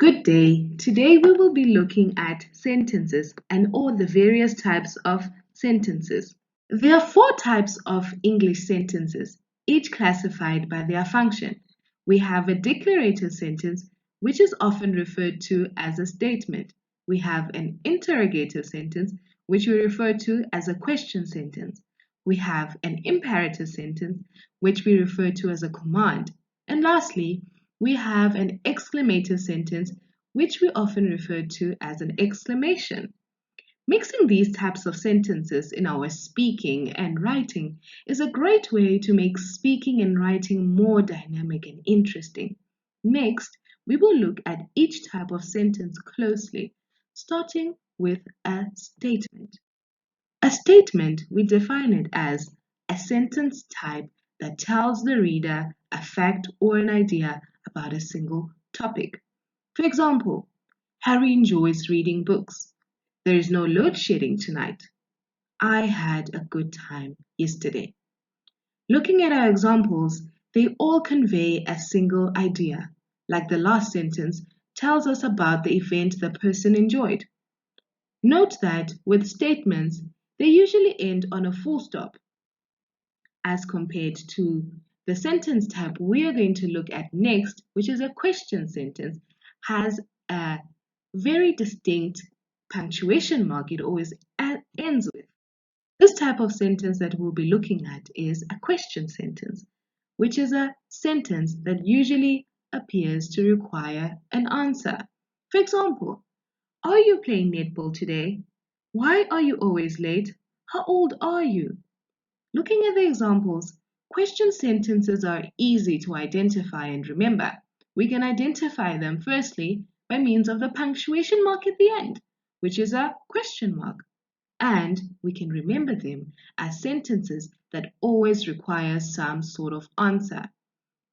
Good day. Today we will be looking at sentences and all the various types of sentences. There are four types of English sentences, each classified by their function. We have a declarative sentence, which is often referred to as a statement. We have an interrogative sentence, which we refer to as a question sentence. We have an imperative sentence, which we refer to as a command. And lastly, we have an exclamative sentence, which we often refer to as an exclamation. Mixing these types of sentences in our speaking and writing is a great way to make speaking and writing more dynamic and interesting. Next, we will look at each type of sentence closely, starting with a statement. A statement, we define it as a sentence type that tells the reader a fact or an idea about a single topic. For example, Harry enjoys reading books. There is no load shedding tonight. I had a good time yesterday. Looking at our examples, they all convey a single idea, like the last sentence tells us about the event the person enjoyed. Note that with statements, they usually end on a full stop, as compared to the sentence type we are going to look at next, which is a question sentence, has a very distinct punctuation mark it always ends with. This type of sentence that we'll be looking at is a question sentence, which is a sentence that usually appears to require an answer. For example, are you playing netball today? Why are you always late? How old are you? Looking at the examples, question sentences are easy to identify and remember. We can identify them firstly by means of the punctuation mark at the end, which is a question mark. And we can remember them as sentences that always require some sort of answer.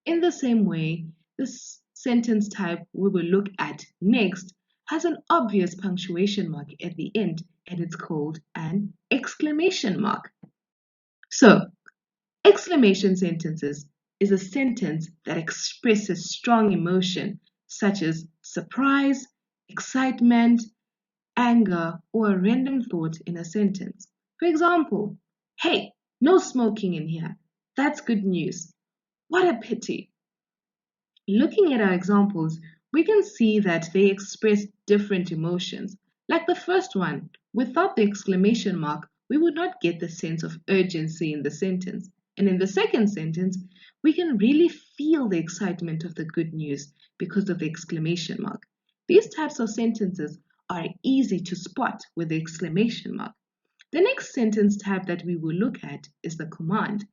In the same way, this sentence type we will look at next has an obvious punctuation mark at the end, and it's called an exclamation mark. So, exclamation sentences is a sentence that expresses strong emotion such as surprise, excitement, anger, or a random thought in a sentence. For example, hey, no smoking in here. That's good news. What a pity. Looking at our examples, we can see that they express different emotions. Like the first one, without the exclamation mark, we would not get the sense of urgency in the sentence. And in the second sentence, we can really feel the excitement of the good news because of the exclamation mark. These types of sentences are easy to spot with the exclamation mark. The next sentence type that we will look at is the command,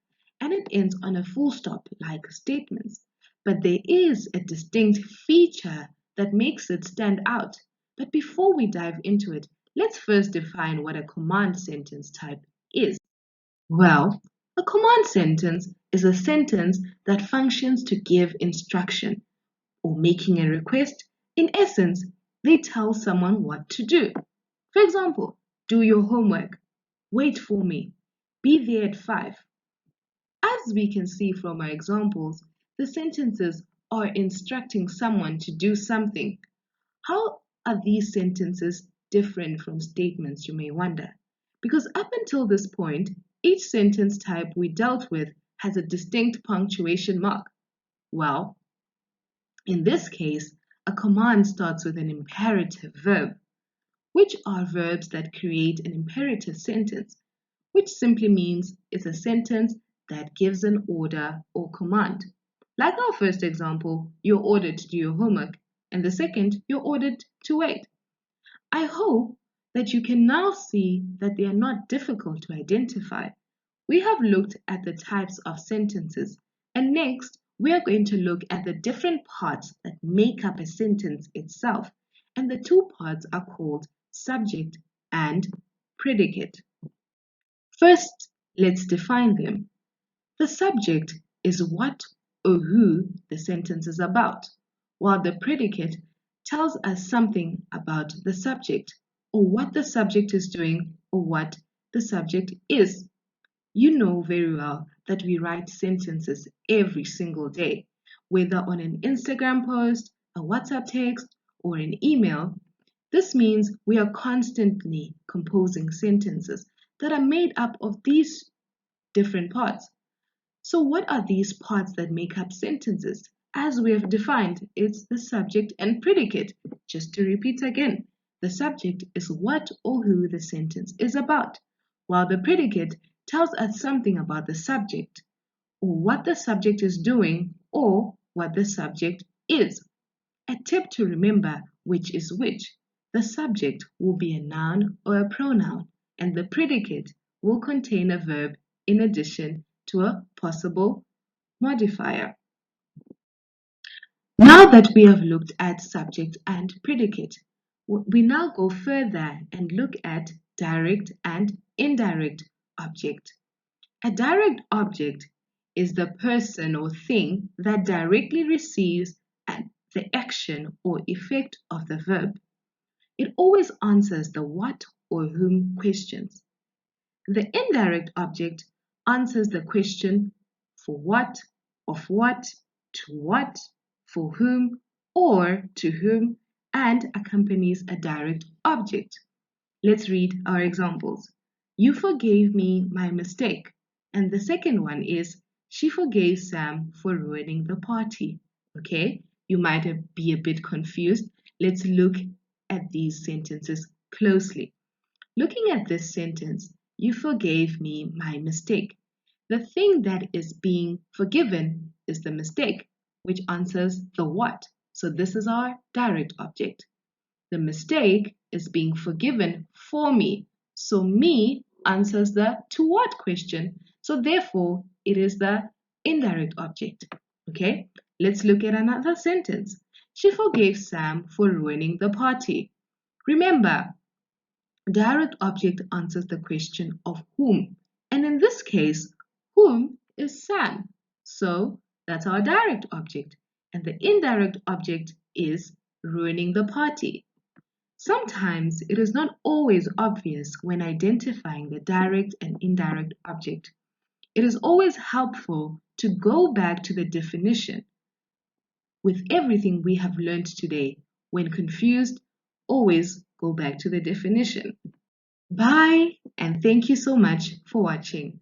and it ends on a full stop like statements. But there is a distinct feature that makes it stand out. But before we dive into it, let's first define what a command sentence type is. Well, a command sentence is a sentence that functions to give instruction or making a request. In essence, they tell someone what to do. For example, do your homework, wait for me, be there at 5. As we can see from our examples, the sentences are instructing someone to do something. How are these sentences different from statements, you may wonder? Because up until this point, each sentence type we dealt with has a distinct punctuation mark. Well, in this case, a command starts with an imperative verb, which are verbs that create an imperative sentence, which simply means it's a sentence that gives an order or command. Like our first example, you're ordered to do your homework, and the second, you're ordered to wait. I hope that you can now see that they are not difficult to identify. We have looked at the types of sentences, and next we are going to look at the different parts that make up a sentence itself, and the two parts are called subject and predicate. First, let's define them. The subject is what or who the sentence is about, while the predicate tells us something about the subject, or what the subject is doing, or what the subject is. You know very well that we write sentences every single day, whether on an Instagram post, a WhatsApp text, or an email, this means we are constantly composing sentences that are made up of these different parts. So what are these parts that make up sentences? As we have defined, it's the subject and predicate. Just to repeat again, the subject is what or who the sentence is about, while the predicate tells us something about the subject, or what the subject is doing, or what the subject is. A tip to remember which is which. The subject will be a noun or a pronoun, and the predicate will contain a verb in addition to a possible modifier. Now that we have looked at subject and predicate, we now go further and look at direct and indirect object. A direct object is the person or thing that directly receives the action or effect of the verb. It always answers the what or whom questions. The indirect object answers the question for what, of what, to what, for whom, or to whom, and accompanies a direct object. Let's read our examples. You forgave me my mistake. And the second one is, she forgave Sam for ruining the party. Okay, you might be a bit confused. Let's look at these sentences closely. Looking at this sentence, you forgave me my mistake. The thing that is being forgiven is the mistake, which answers the what. So this is our direct object. The mistake is being forgiven for me. So me answers the to what question. So therefore, it is the indirect object. Okay, let's look at another sentence. She forgave Sam for ruining the party. Remember, direct object answers the question of whom. And in this case, whom is Sam. So that's our direct object. And the indirect object is ruining the party. Sometimes it is not always obvious when identifying the direct and indirect object. It is always helpful to go back to the definition. With everything we have learned today, when confused, always go back to the definition. Bye, and thank you so much for watching.